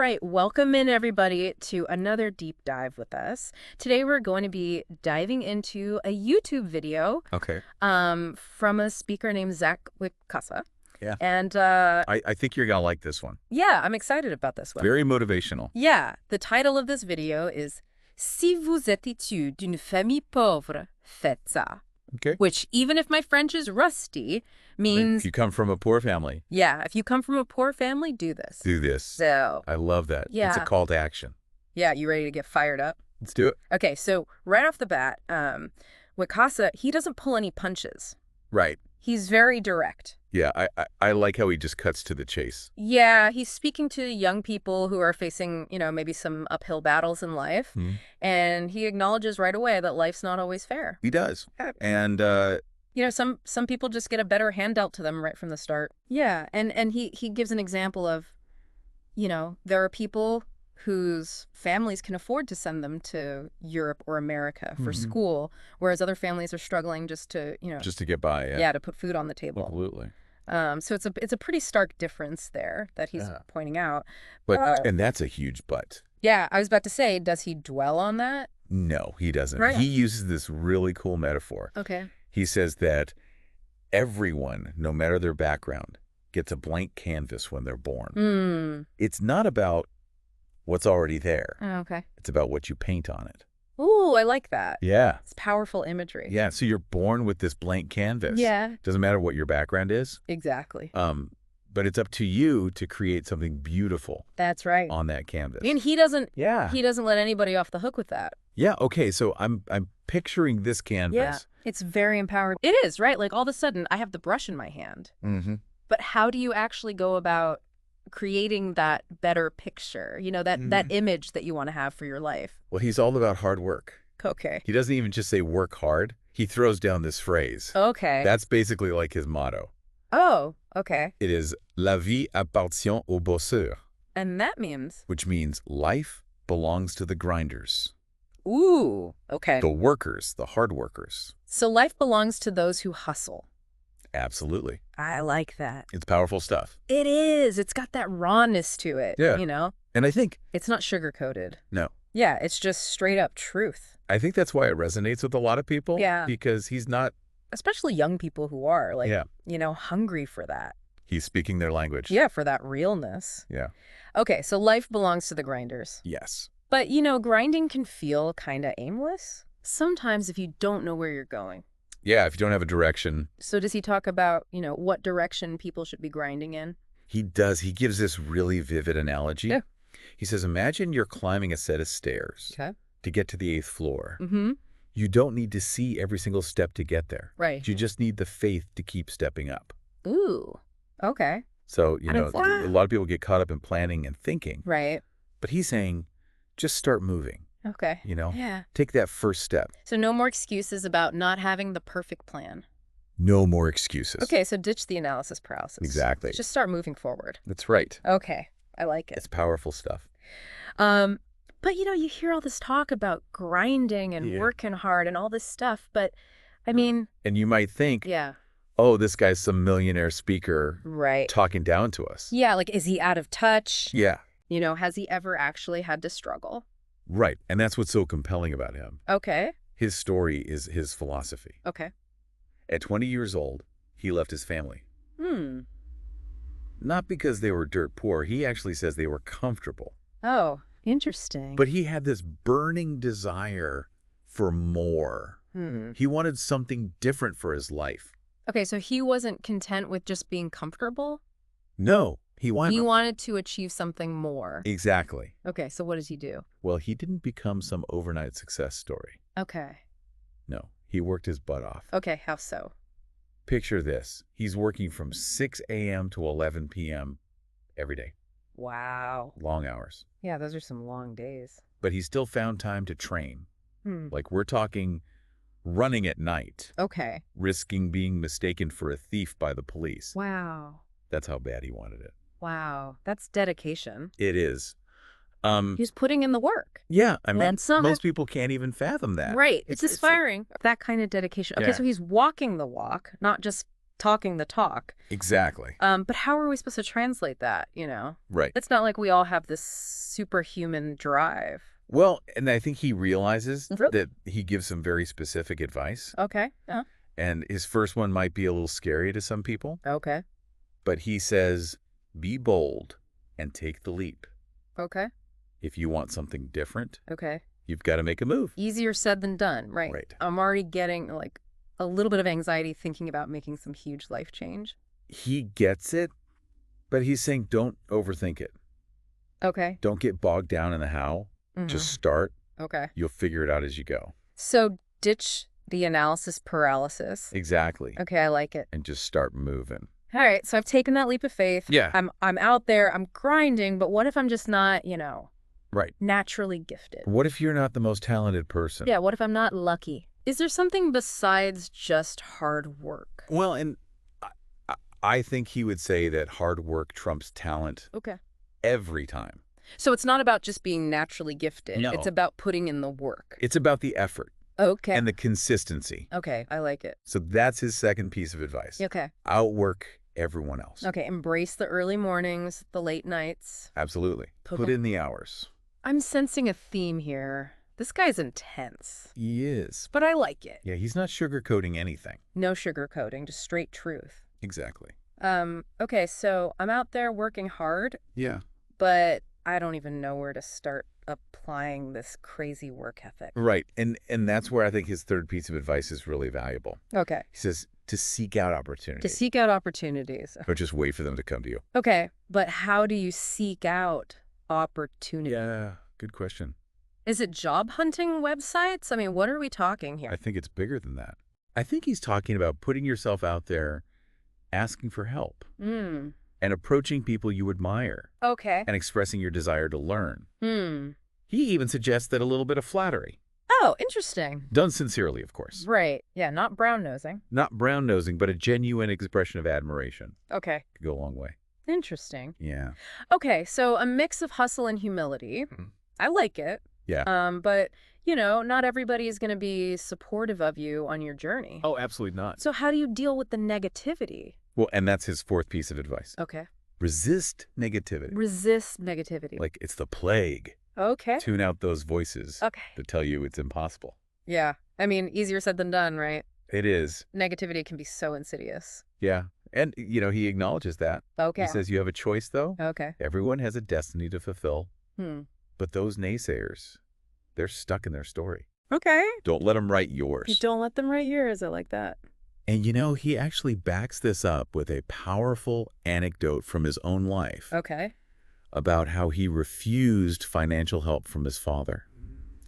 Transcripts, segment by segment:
right, welcome in everybody to another deep dive with us. Today we're going to be diving into a YouTube video from a speaker named Zach Wicasa. Yeah. And I think you're going to like this one. yeah, I'm excited about this one. Very motivational. Yeah, the title of this video is Si vous êtes issu d'une famille pauvre, faites ça. Okay. Which, even if my French is rusty, means... If you come from a poor family. Yeah, if you come from a poor family, do this. Do this. So... I love that. Yeah. It's a call to action. Yeah, you ready to get fired up? Let's do it. Okay, so right off the bat, Wicasa, he doesn't pull any punches. Right. He's very direct. Yeah, I like how he just cuts to the chase. Yeah, he's speaking to young people who are facing, maybe some uphill battles in life. Mm-hmm. And he acknowledges right away that life's not always fair. He does. And... some people just get a better hand dealt to them right from the start. Yeah, and he gives an example of, there are people whose families can afford to send them to Europe or America for school, whereas other families are struggling just to, just to get by. Yeah, to put food on the table. Absolutely. So it's a pretty stark difference there that he's pointing out. But and that's a huge but. Yeah, I was about to say, does he dwell on that? No, he doesn't. Right. He uses this really cool metaphor. Okay. He says that everyone, no matter their background, gets a blank canvas when they're born. It's not about what's already there. Oh, okay. It's about what you paint on it. Ooh, I like that. Yeah. It's powerful imagery. Yeah, so you're born with this blank canvas. Yeah. Doesn't matter what your background is. Exactly. But it's up to you to create something beautiful. That's right. On that canvas. And he doesn't He doesn't let anybody off the hook with that. Yeah, okay, so I'm picturing this canvas. Yeah. It's very empowering. It is, right? Like all of a sudden I have the brush in my hand. Mm-hmm. But how do you actually go about creating that better picture, that image that you want to have for your life? Well, he's all about hard work. Okay. He doesn't even just say work hard. He throws down this phrase. Okay. That's basically like his motto. Oh, okay. It is La vie appartient aux bosseurs. And that means? Which means life belongs to the grinders. Ooh, okay. The workers, the hard workers. So life belongs to those who hustle. Absolutely. I like that. It's powerful stuff. It is. It's got that rawness to it. Yeah. And I think... It's not sugar-coated. No. Yeah, it's just straight-up truth. I think that's why it resonates with a lot of people. Yeah. Because he's not... Especially young people who are, hungry for that. He's speaking their language. Yeah, for that realness. Yeah. Okay, so life belongs to the grinders. Yes. But, grinding can feel kind of aimless sometimes if you don't know where you're going. Yeah, if you don't have a direction. So does he talk about, what direction people should be grinding in? He does. He gives this really vivid analogy. Yeah. He says, imagine you're climbing a set of stairs to get to the 8th floor. Mm-hmm. You don't need to see every single step to get there. Right. You just need the faith to keep stepping up. Ooh, okay. So, a lot of people get caught up in planning and thinking. Right. But he's saying, just start moving. Okay. Yeah. Take that first step. So no more excuses about not having the perfect plan. No more excuses. Okay, so ditch the analysis paralysis. Exactly. Just start moving forward. That's right. Okay, I like it. It's powerful stuff. But you hear all this talk about grinding and working hard and all this stuff, but I mean... And you might think, oh, this guy's some millionaire speaker talking down to us. Yeah, like, is he out of touch? Yeah. Has he ever actually had to struggle? Right, and that's what's so compelling about him. Okay. His story is his philosophy. Okay. At 20 years old, he left his family. Not because they were dirt poor. He actually says they were comfortable. Oh, interesting. But he had this burning desire for more. He wanted something different for his life. Okay, so he wasn't content with just being comfortable? No, he wanted to achieve something more. Exactly. Okay, so what does he do? Well, he didn't become some overnight success story. Okay. No, he worked his butt off. Okay, how so? Picture this. He's working from 6 a.m. to 11 p.m. every day. Wow. Long hours. Yeah, those are some long days. But he still found time to train. Like, we're talking running at night. Okay. Risking being mistaken for a thief by the police. Wow. That's how bad he wanted it. Wow. That's dedication. It is. He's putting in the work. Yeah. I mean, most people can't even fathom that. Right. It's inspiring. That kind of dedication. Okay, so he's walking the walk, not just talking the talk. Exactly. But how are we supposed to translate that, Right. It's not like we all have this superhuman drive. Well, and I think he realizes Mhm. that he gives some very specific advice. Okay. And his first one might be a little scary to some people, Okay. but he says, be bold and take the leap. Okay. If you want something different, Okay. you've got to make a move. Easier said than done, right? Right. I'm already getting like a little bit of anxiety thinking about making some huge life change. He gets it, but he's saying don't overthink it. Okay. Don't get bogged down in the how. Mhm. Just start. Okay. You'll figure it out as you go. So ditch the analysis paralysis. Exactly. Okay, I like it. And just start moving. All right, so I've taken that leap of faith. Yeah. I'm out there, I'm grinding, but what if I'm just not, Right. naturally gifted? What if you're not the most talented person? Yeah, what if I'm not lucky? Is there something besides just hard work? Well, and I think he would say that hard work trumps talent Okay. every time. So it's not about just being naturally gifted. No. It's about putting in the work. It's about the effort Okay. and the consistency. Okay, I like it. So that's his second piece of advice. Okay. Outwork everyone else. Okay, embrace the early mornings, the late nights. Absolutely. Put in the hours. I'm sensing a theme here. This guy's intense, He is. but I like it. Yeah, he's not sugarcoating anything. No sugarcoating, just straight truth. Exactly. Okay, so I'm out there working hard, Yeah. but I don't even know where to start applying this crazy work ethic. Right. And that's where I think his third piece of advice is really valuable. Okay. He says to seek out opportunities. To seek out opportunities. Don't just wait for them to come to you. Okay, but how do you seek out opportunity? Yeah, good question. Is it job hunting websites? I mean, what are we talking here? I think it's bigger than that. I think he's talking about putting yourself out there, asking for help, and approaching people you admire, Okay. and expressing your desire to learn. He even suggests that a little bit of flattery, Oh, interesting. done sincerely, of course. Right. Yeah, not brown-nosing. Not brown-nosing, but a genuine expression of admiration. Okay. Could go a long way. Interesting. Yeah. Okay, so a mix of hustle and humility. I like it. Yeah. But, not everybody is going to be supportive of you on your journey. Oh, absolutely not. So how do you deal with the negativity? Well, and that's his fourth piece of advice. Okay. Resist negativity. Resist negativity. Like it's the plague. Okay. Tune out those voices Okay. that tell you it's impossible. Yeah. I mean, easier said than done, right? It is. Negativity can be so insidious. Yeah. And, he acknowledges that. Okay. He says you have a choice, though. Okay. Everyone has a destiny to fulfill. Hmm. But those naysayers, they're stuck in their story. Okay. Don't let them write yours. Don't let them write yours. I like that. And, he actually backs this up with a powerful anecdote from his own life Okay. about how he refused financial help from his father,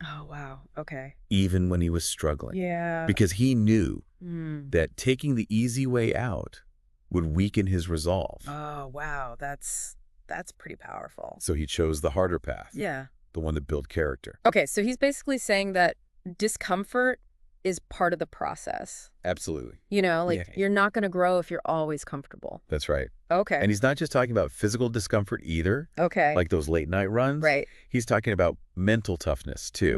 Oh, wow. Okay. even when he was struggling. Yeah. Because he knew Hmm. that taking the easy way out would weaken his resolve. Oh, wow. That's pretty powerful. So he chose the harder path, Yeah. the one that built character. Okay, so he's basically saying that discomfort is part of the process. Absolutely. Like Yeah. you're not going to grow if you're always comfortable. That's right. Okay. And he's not just talking about physical discomfort either, Okay. like those late night runs. Right. He's talking about mental toughness too.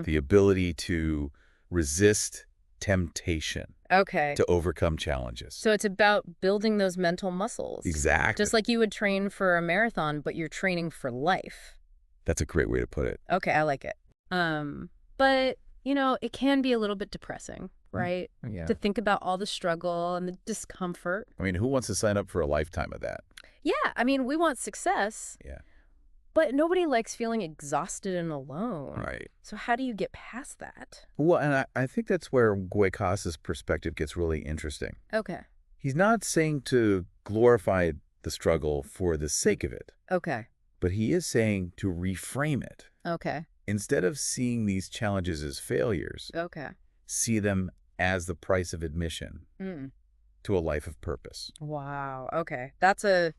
The ability to resist temptation, Okay. to overcome challenges. So it's about building those mental muscles. Exactly. Just like you would train for a marathon, but you're training for life. That's a great way to put it. Okay, I like it. But, it can be a little bit depressing, right? Yeah. To think about all the struggle and the discomfort. I mean, who wants to sign up for a lifetime of that? Yeah, I mean, we want success. Yeah. But nobody likes feeling exhausted and alone. Right. So how do you get past that? Well, and I think that's where Guecas's perspective gets really interesting. Okay. He's not saying to glorify the struggle for the sake of it, Okay. but he is saying to reframe it. Okay. Instead of seeing these challenges as failures, Okay. see them as the price of admission to a life of purpose. Wow. Okay. That's a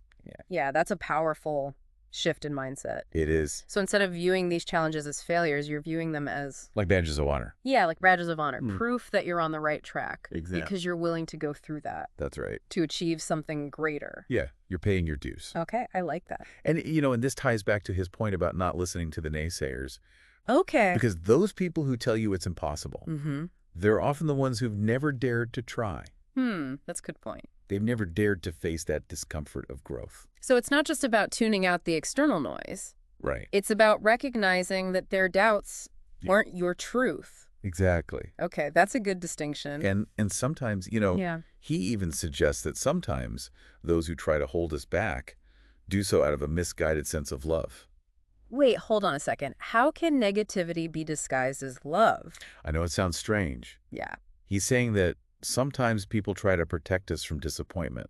powerful shift in mindset. It is. So instead of viewing these challenges as failures, you're viewing them as, Like badges of honor. like badges of honor, proof that you're on the right track. Exactly. Because you're willing to go through that That's right. to achieve something greater. Yeah, you're paying your dues. Okay. I like that. And, and this ties back to his point about not listening to the naysayers. Okay. Because those people who tell you it's impossible, they're often the ones who've never dared to try. That's a good point. They've never dared to face that discomfort of growth. So it's not just about tuning out the external noise. Right. It's about recognizing that their doubts aren't your truth. Exactly. Okay, that's a good distinction. And sometimes, Yeah. he even suggests that sometimes those who try to hold us back do so out of a misguided sense of love. Wait, hold on a second. How can negativity be disguised as love? I know it sounds strange. Yeah. He's saying that sometimes people try to protect us from disappointment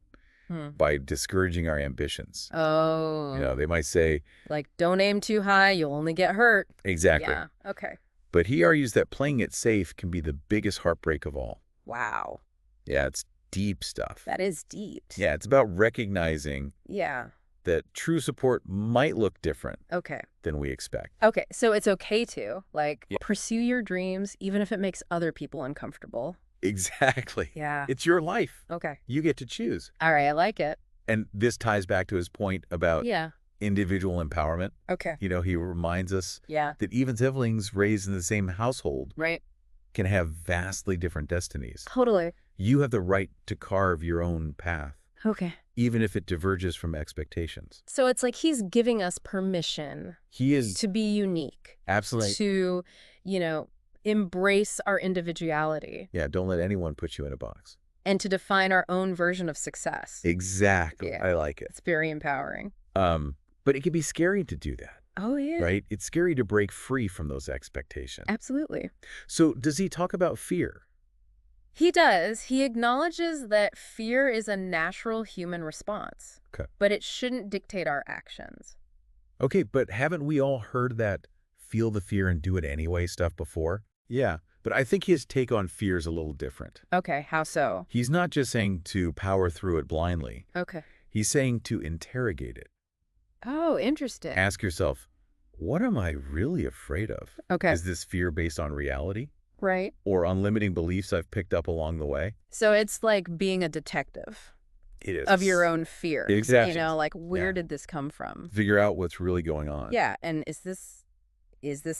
by discouraging our ambitions. Oh. They might say, Like, don't aim too high, you'll only get hurt. exactly. Yeah, okay. But he argues that playing it safe can be the biggest heartbreak of all. Wow. Yeah, it's deep stuff. That is deep. Yeah, it's about recognizing Yeah. that true support might look different Okay. than we expect. Okay, so it's okay to, like, Yeah. pursue your dreams even if it makes other people uncomfortable. Exactly. Yeah. It's your life. Okay. You get to choose. All right, I like it. And this ties back to his point about Yeah. individual empowerment. Okay. He reminds us Yeah. that even siblings raised in the same household Right. can have vastly different destinies. Totally. You have the right to carve your own path, Okay. even if it diverges from expectations. So it's like he's giving us permission He is to be unique, absolutely. to, embrace our individuality Yeah, don't let anyone put you in a box. and to define our own version of success. Exactly. Yeah. I like it. It's very empowering. But it can be scary to do that, Oh, yeah. right? It's scary to break free from those expectations. Absolutely. So does he talk about fear? He does. He acknowledges that fear is a natural human response, Okay. but it shouldn't dictate our actions. Okay, but haven't we all heard that feel the fear and do it anyway stuff before? Yeah, but I think his take on fear is a little different. Okay, how so? He's not just saying to power through it blindly. Okay. He's saying to interrogate it. Oh, interesting. Ask yourself, what am I really afraid of? Okay. Is this fear based on reality Right. or on limiting beliefs I've picked up along the way? So it's like being a detective It is. of your own fears. Exactly. Like where Yeah. did this come from? Figure out what's really going on. Yeah, and is this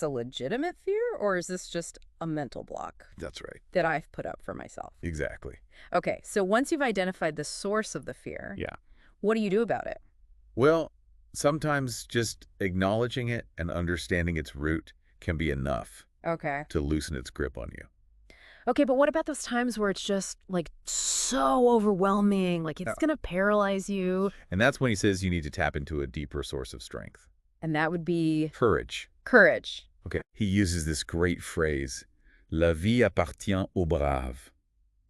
a legitimate fear or is this just a mental block That's right. that I've put up for myself? Exactly. Okay, so once you've identified the source of the fear, Yeah. what do you do about it? Well, sometimes just acknowledging it and understanding its root can be enough Okay. to loosen its grip on you. Okay, but what about those times where it's just like so overwhelming, like it's going to paralyze you? And that's when he says you need to tap into a deeper source of strength. And that would be Courage. courage. Okay. He uses this great phrase, La vie appartient aux braves,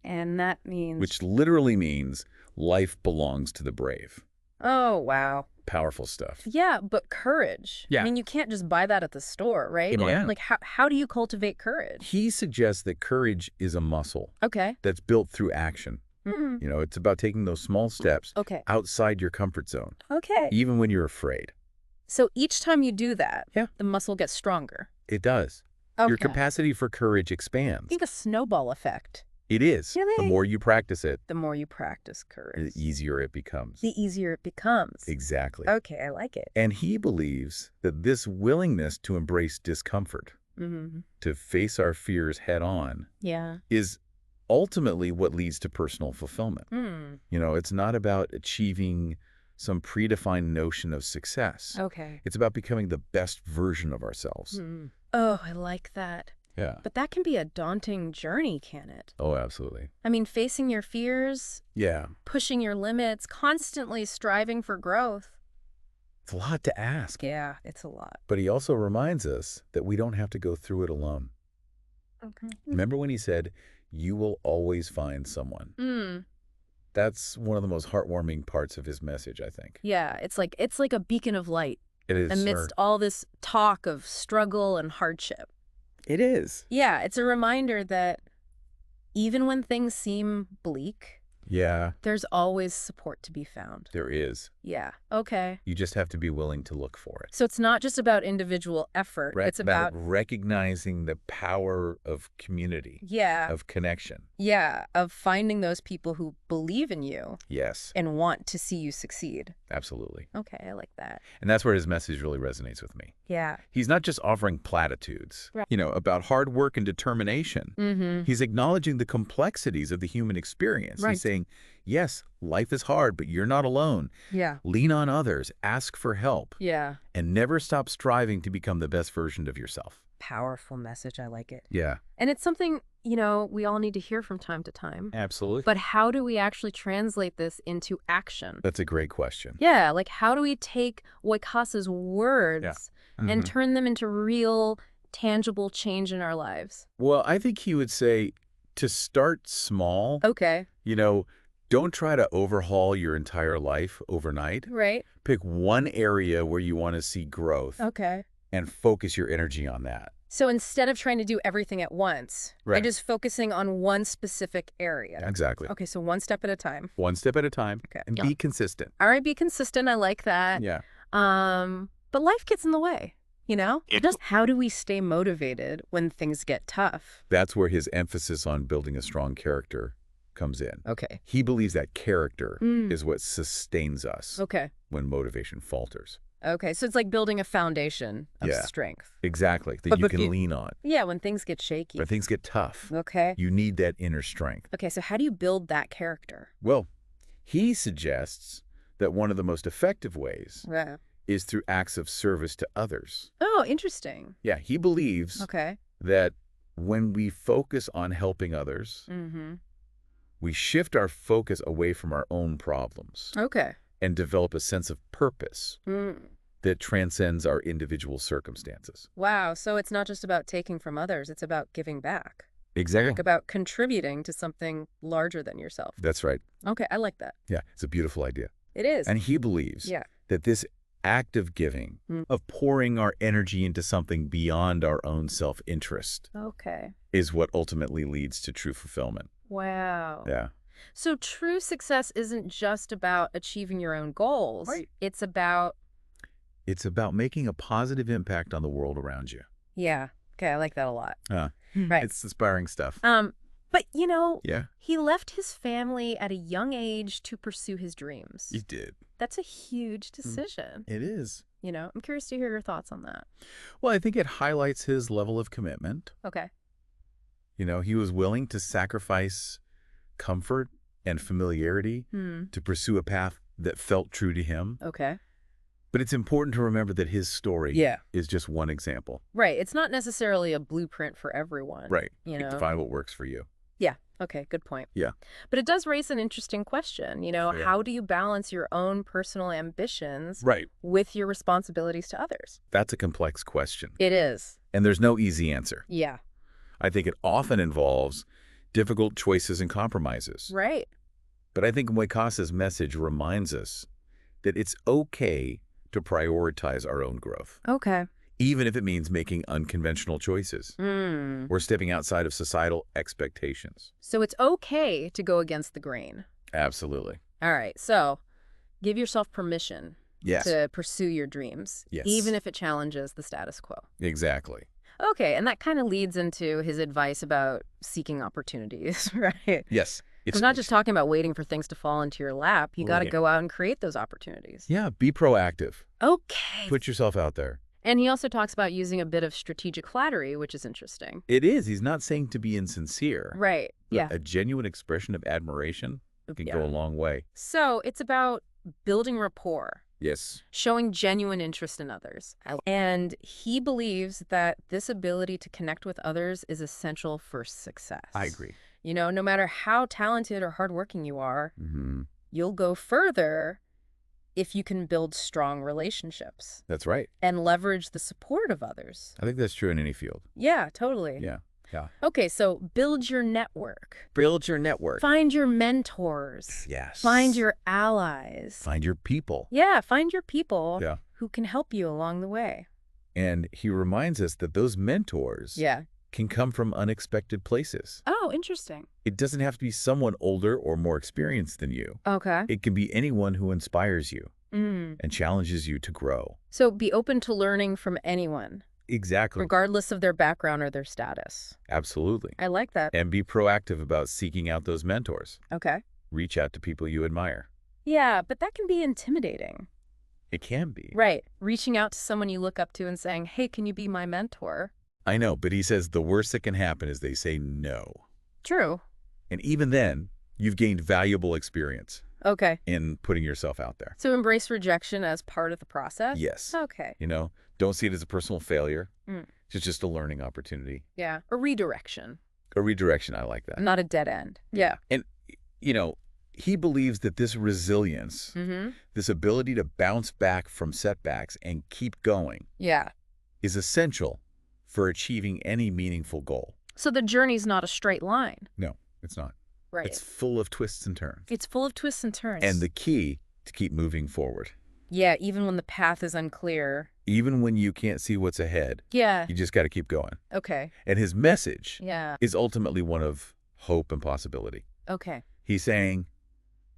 And that means... which literally means life belongs to the brave. Oh, wow. Powerful stuff. Yeah, but courage. Yeah. I mean, you can't just buy that at the store, right? Yeah. Like, how do you cultivate courage? He suggests that courage is a muscle Okay. that's built through action. Mm-hmm. It's about taking those small steps Okay. outside your comfort zone, Okay. even when you're afraid. So each time you do that, Yeah. the muscle gets stronger. It does. Okay. Your capacity for courage I expands. think a snowball effect. It is. The Really? more you practice it, The more you practice the courage, easier it becomes. the easier it becomes. Exactly. Okay, I like it. And he believes that this willingness to embrace discomfort, Mm-hmm. to face our fears head on, Yeah. is ultimately what leads to personal fulfillment. Hmm. It's not about achieving some predefined notion of success. Okay. It's about becoming the best version of ourselves. Hmm. Oh, I like that. Yeah. But that can be a daunting journey, can it? Oh, absolutely. I mean, facing your fears, Yeah. pushing your limits, constantly striving for growth. It's a lot to ask. Yeah, it's a lot. But he also reminds us that we don't have to go through it alone. Okay. Remember when he said, you will always find someone? Mm. That's one of the most heartwarming parts of his message, I think. Yeah, it's like a beacon of light It is, amidst sir. all this talk of struggle and hardship. It is. Yeah, it's a reminder that even when things seem bleak, Yeah, there's always support to be found. there is. Yeah. Okay. You just have to be willing to look for it. So it's not just about individual effort. It's About about, recognizing the power of community, yeah, of connection. yeah, of finding those people who believe in you Yes, and want to see you succeed. absolutely. Okay, I like that. And that's where his message really resonates with me. Yeah. He's not just offering platitudes, Right. about hard work and determination. Mm-hmm. He's acknowledging the complexities of the human experience. Right. He's saying, yes, life is hard, but you're not alone. Yeah. Lean on others, ask for help, Yeah. and never stop striving to become the best version of yourself. Powerful message. I like it. Yeah, And it's something, we all need to hear from time to time. absolutely. But how do we actually translate this into action? That's a great question. Yeah, like how do we take Waikasa's words and Mhm. turn them into real, tangible change in our lives? Well, I think he would say to start small, Okay. don't try to overhaul your entire life overnight. Right. Pick one area where you want to see growth Okay. and focus your energy on that. So instead of trying to do everything at once, I'm Right. just focusing on one specific area. Exactly. Okay, so one step at a time. One step at a time, Okay. and be consistent. All right, be consistent. I like that. Yeah. But life gets in the way, Just how do we stay motivated when things get tough? That's where his emphasis on building a strong character comes in. Okay. He believes that character Mm. is what sustains us Okay. when motivation falters. Okay, so it's like building a foundation of Yeah. strength. Exactly. That But you if can you- lean on. Yeah, when things get shaky. When things get tough, Okay. you need that inner strength. Okay, so how do you build that character? Well, he suggests that one of the most effective ways Yeah. is through acts of service to others. Oh, interesting. Yeah, he believes Okay. that when we focus on helping others, Mm-hmm. we shift our focus away from our own problems Okay. and develop a sense of purpose Mm. that transcends our individual circumstances. Wow, so it's not just about taking from others, it's about giving back. Exactly. Like about contributing to something larger than yourself. That's right. Okay, I like that. Yeah, it's a beautiful idea. It is. And he believes Yeah. that this act of giving, Mm. of pouring our energy into something beyond our own self-interest, Okay. is what ultimately leads to true fulfillment. Wow. Yeah. So true success isn't just about achieving your own goals. Right. It's about, It's about making a positive impact on the world around you. yeah. Okay, I like that a lot. Huh. Right. It's inspiring stuff. But Yeah, he left his family at a young age to pursue his dreams. you did. That's a huge decision. It is. I'm curious to hear your thoughts on that. Well, I think it highlights his level of commitment. Okay. He was willing to sacrifice comfort and familiarity to pursue a path that felt true to him. Okay. But it's important to remember that his story Yeah. is just one example. Right. It's not necessarily a blueprint for everyone. Right. You You know? define what works for you. Yeah. Okay. Good point. Yeah. But it does raise an interesting question. Yeah. How do you balance your own personal ambitions Right. with your responsibilities to others? That's a complex question. It is. And there's no easy answer. Yeah. I think it often involves difficult choices and compromises. Right. But I think Moikasa's message reminds us that it's okay to prioritize our own growth, Okay. even if it means making unconventional choices or stepping outside of societal expectations. So it's okay to go against the grain. Absolutely. All right. So give yourself permission Yes, to pursue your dreams, Yes. even if it challenges the status quo. exactly. Okay. And that kind of leads into his advice about seeking opportunities, right? Yes. It's not just talking about waiting for things to fall into your lap. You got to Right. go out and create those opportunities. Yeah, be proactive. Okay. Put yourself out there. And he also talks about using a bit of strategic flattery, which is interesting. It is. He's not saying to be insincere. Right. But Yeah. a genuine expression of admiration can Yeah. go a long way. So it's about building rapport, Yes. showing genuine interest in others. And he believes that this ability to connect with others is essential for success. I agree. No matter how talented or hardworking you are, Mm-hmm. you'll go further if you can build strong relationships That's right. and leverage the support of others. I think that's true in any field. Yeah, totally. Yeah. Yeah. Okay, so build your network. Build your network. Find your mentors. Yes. Find your allies. Find your people. Yeah, find your people Yeah. who can help you along the way. And he reminds us that those mentors Yeah. can come from unexpected places. Oh, interesting. It doesn't have to be someone older or more experienced than you. Okay. It can be anyone who inspires you. and challenges you to grow. So be open to learning from anyone, Exactly. regardless of their background or their status. Absolutely. I like that. And be proactive about seeking out those mentors. Okay. Reach out to people you admire. Yeah, but that can be intimidating. It can be. Right. Reaching out to someone you look up to and saying, hey, can you be my mentor? I know, but he says the worst that can happen is they say no. True. And even then, you've gained valuable experience Okay. in putting yourself out there. So embrace rejection as part of the process? Yes. Okay. Don't see it as a personal failure. Mm. It's just a learning opportunity. Yeah. A redirection. A redirection, I like that. Not a dead end. Yeah. And, he believes that this resilience, this ability to bounce back from setbacks and keep going, Yeah. is essential for achieving any meaningful goal. So the journey's not a straight line. No, it's not. Right. It's full of twists and turns. It's full of twists and turns. And the key to keep moving forward. Yeah, even when the path is unclear. Even when you can't see what's ahead, Yeah. you just got to keep going. Okay. And his message Yeah. is ultimately one of hope and possibility. Okay. He's saying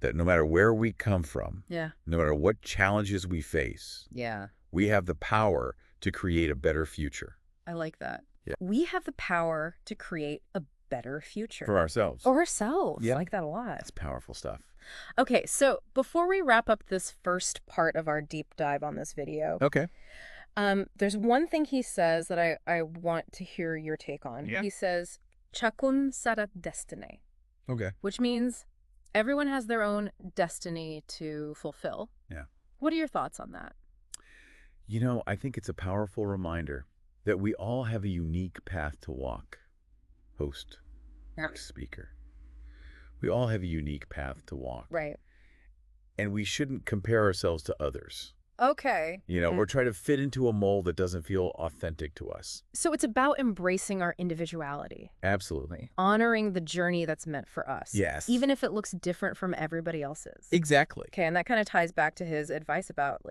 that no matter where we come from, Yeah. no matter what challenges we face, Yeah. we have the power to create a better future. I like that. Yeah. We have the power to create a better future. For ourselves. Or ourselves. Yeah. I like that a lot. That's powerful stuff. Okay, so before we wrap up this first part of our deep dive on this video, Okay. there's one thing he says that I want to hear your take on. Yeah. He says, Chakun sarat destiny, Okay. which means everyone has their own destiny to fulfill. Yeah. What are your thoughts on that? I think it's a powerful reminder that we all have a unique path to walk. Host, speaker. We all have a unique path to walk. Right. And we shouldn't compare ourselves to others. Okay. Or try to fit into a mold that doesn't feel authentic to us. So it's about embracing our individuality. Absolutely. Honoring the journey that's meant for us. Yes. Even if it looks different from everybody else's. Exactly. Okay, and that kind of ties back to his advice about,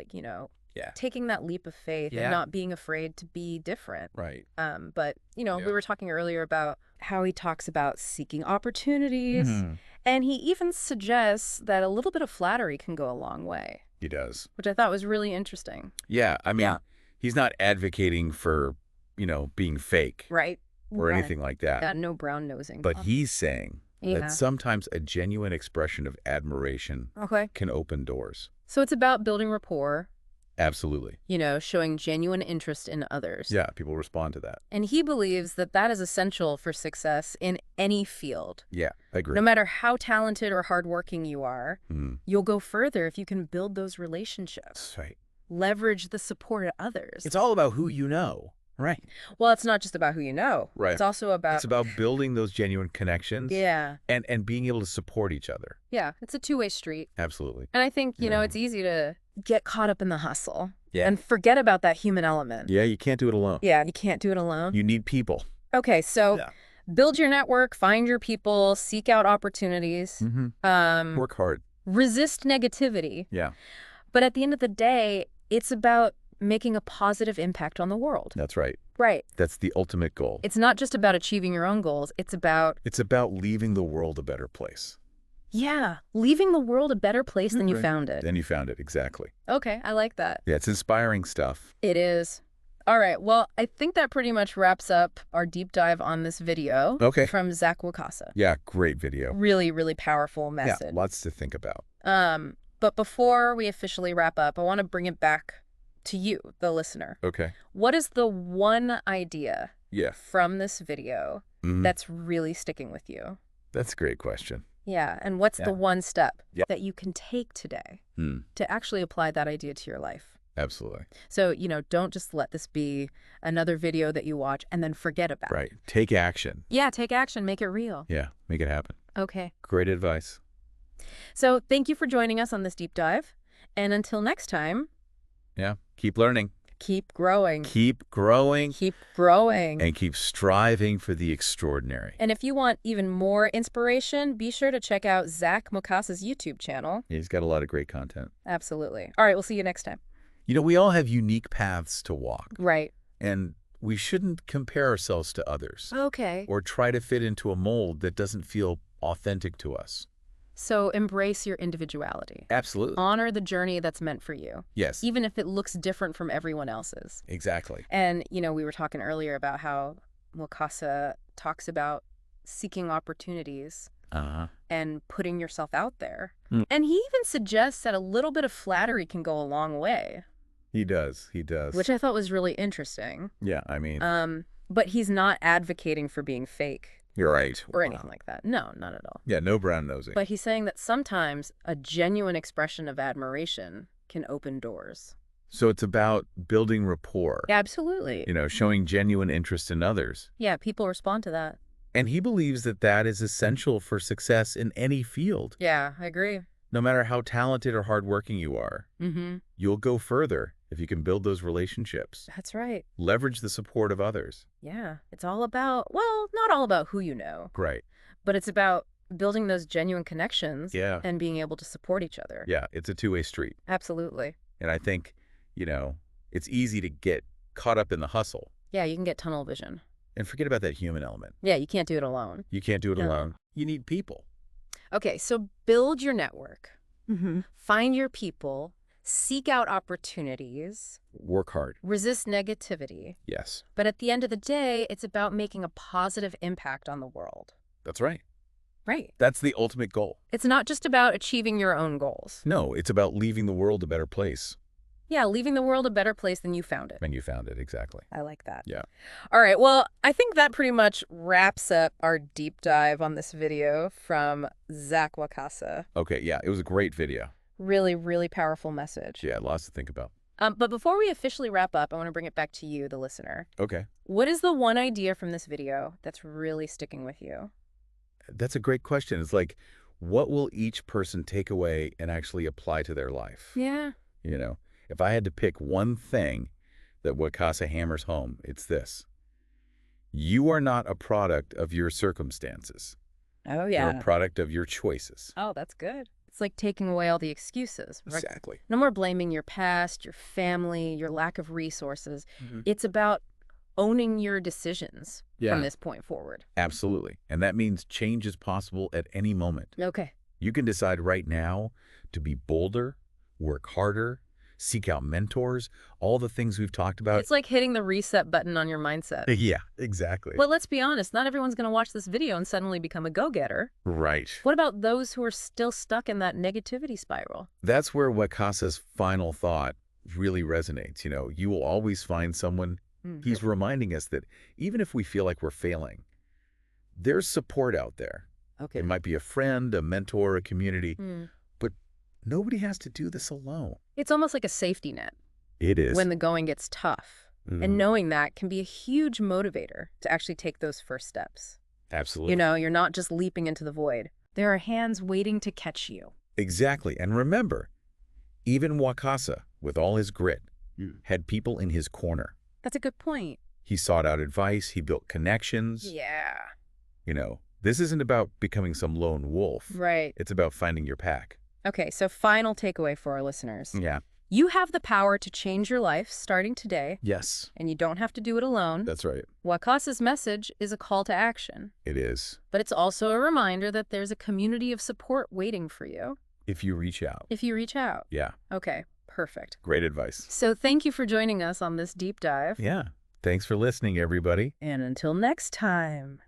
Yeah. taking that leap of faith Yeah. and not being afraid to be different. Right. But, we were talking earlier about how he talks about seeking opportunities. And he even suggests that a little bit of flattery can go a long way. He does. Which I thought was really interesting. Yeah. I mean, he's not advocating for, being fake. Right. Or anything like that. Yeah, no brown nosing. But he's saying Yeah. that sometimes a genuine expression of admiration Okay. can open doors. So it's about building rapport, Absolutely. showing genuine interest in others. Yeah, people respond to that. And he believes that that is essential for success in any field. Yeah, I agree. No matter how talented or hardworking you are, Mhm. you'll go further if you can build those relationships. That's right. Leverage the support of others. It's all about who you know. Right. Well, it's not just about who you know. Right. It's also about... It's about building those genuine connections. Yeah. And being able to support each other. Yeah. It's a two-way street. Absolutely. And I think, Yeah. it's easy to get caught up in the hustle. Yeah. And forget about that human element. Yeah, you can't do it alone. Yeah. You can't do it alone. You need people. Okay. So build your network, find your people, seek out opportunities. Work hard. Resist negativity. Yeah. But at the end of the day, it's about making a positive impact on the world. That's right. Right. That's the ultimate goal. It's not just about achieving your own goals. It's about leaving the world a better place. leaving the world a better place than you Right. found it. Then you found it. Exactly. Okay, I like that. Yeah, it's inspiring stuff. It is. All right, well, I think that pretty much wraps up our deep dive on this video from Zach Wakasa. Yeah, great video. Really, really powerful message. Yeah, lots to think about. But before we officially wrap up, I want to bring it back to you, the listener. Okay. What is the one idea Yeah. from this video Mhm. that's really sticking with you? That's a great question. Yeah, and what's the one step Yeah. that you can take today Mm, to actually apply that idea to your life? absolutely. So, don't just let this be another video that you watch and then forget about. Right. Take action. Yeah, take action, make it real. Yeah, make it happen. Okay. Great advice. So thank you for joining us on this deep dive. And until next time, Yeah, keep learning. keep growing. Keep growing. Keep growing. And keep striving for the extraordinary. And if you want even more inspiration, be sure to check out Zach Mokasa's YouTube channel. He's got a lot of great content. Absolutely. All right, we'll see you next time. We all have unique paths to walk. Right. And we shouldn't compare ourselves to others. Okay. Or try to fit into a mold that doesn't feel authentic to us. So embrace your individuality. Absolutely. Honor the journey that's meant for you, Yes, even if it looks different from everyone else's. exactly. And, we were talking earlier about how Wakasa talks about seeking opportunities Uh-huh. and putting yourself out there. Mm. And he even suggests that a little bit of flattery can go a long way, He does. He does. which I thought was really interesting. Yeah, I mean, But he's not advocating for being fake you're right. or anything like that. No, not at all. Yeah, no brown nosing. But he's saying that sometimes a genuine expression of admiration can open doors. So it's about building rapport, Absolutely. showing genuine interest in others. Yeah, people respond to that. And he believes that that is essential for success in any field. Yeah, I agree. No matter how talented or hardworking you are, you'll go further if you can build those relationships. That's right. Leverage the support of others. Yeah, it's all about, well, not all about who you know, Right. but it's about building those genuine connections Yeah. and being able to support each other. Yeah, it's a two-way street. Absolutely. And I think, it's easy to get caught up in the hustle Yeah, you can get tunnel vision. and forget about that human element. Yeah, you can't do it alone. You can't do it No. alone. You need people. Okay, so build your network. Mm-hmm. Find your people. Seek out opportunities. Work hard. Resist negativity. Yes, But at the end of the day, it's about making a positive impact on the world. that's right. Right. That's the ultimate goal. It's not just about achieving your own goals. No, it's about leaving the world a better place. Yeah, leaving the world a better place than you found it. And you found it, exactly. I like that. Yeah. All right, well, I think that pretty much wraps up our deep dive on this video from Zach Wakasa. Okay, yeah, it was a great video. Really, really powerful message. Yeah, lots to think about. But before we officially wrap up, I want to bring it back to you, the listener. Okay. What is the one idea from this video that's really sticking with you? That's a great question. It's like, what will each person take away and actually apply to their life? Yeah. If I had to pick one thing that Wakasa hammers home, it's this. You are not a product of your circumstances. Oh, You're yeah. a product of your choices. Oh, that's good. It's like taking away all the excuses. Right? Exactly. No more blaming your past, your family, your lack of resources. It's about owning your decisions from this point forward. Absolutely. And that means change is possible at any moment. Okay. You can decide right now to be bolder, work harder, seek out mentors, all the things we've talked about. It's like hitting the reset button on your mindset. Yeah, exactly. Well, let's be honest. Not everyone's going to watch this video and suddenly become a go-getter. Right. What about those who are still stuck in that negativity spiral? That's where Wakasa's final thought really resonates. You will always find someone. He's reminding us that even if we feel like we're failing, there's support out there. Okay. It might be a friend, a mentor, a community, but nobody has to do this alone. It's almost like a safety net It is. when the going gets tough. And knowing that can be a huge motivator to actually take those first steps. Absolutely. You're not just leaping into the void. There are hands waiting to catch you. Exactly. And remember, even Wakasa, with all his grit, had people in his corner. That's a good point. He sought out advice. He built connections. Yeah. This isn't about becoming some lone wolf. Right. It's about finding your pack. Okay, so final takeaway for our listeners. Yeah. You have the power to change your life starting today, Yes. and you don't have to do it alone. That's right. Wakasa's message is a call to action, It is. but it's also a reminder that there's a community of support waiting for you If you reach out. if you reach out. Yeah. Okay, perfect. Great advice. So thank you for joining us on this deep dive. Yeah. Thanks for listening, everybody. And until next time,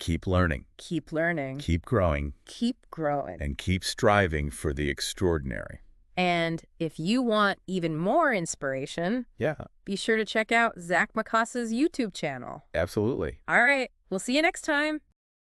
Keep learning. keep learning, Keep growing. keep growing. And keep striving for the extraordinary. And if you want even more inspiration, Yeah. be sure to check out Zach Wakasa's YouTube channel. Absolutely. All right, we'll see you next time.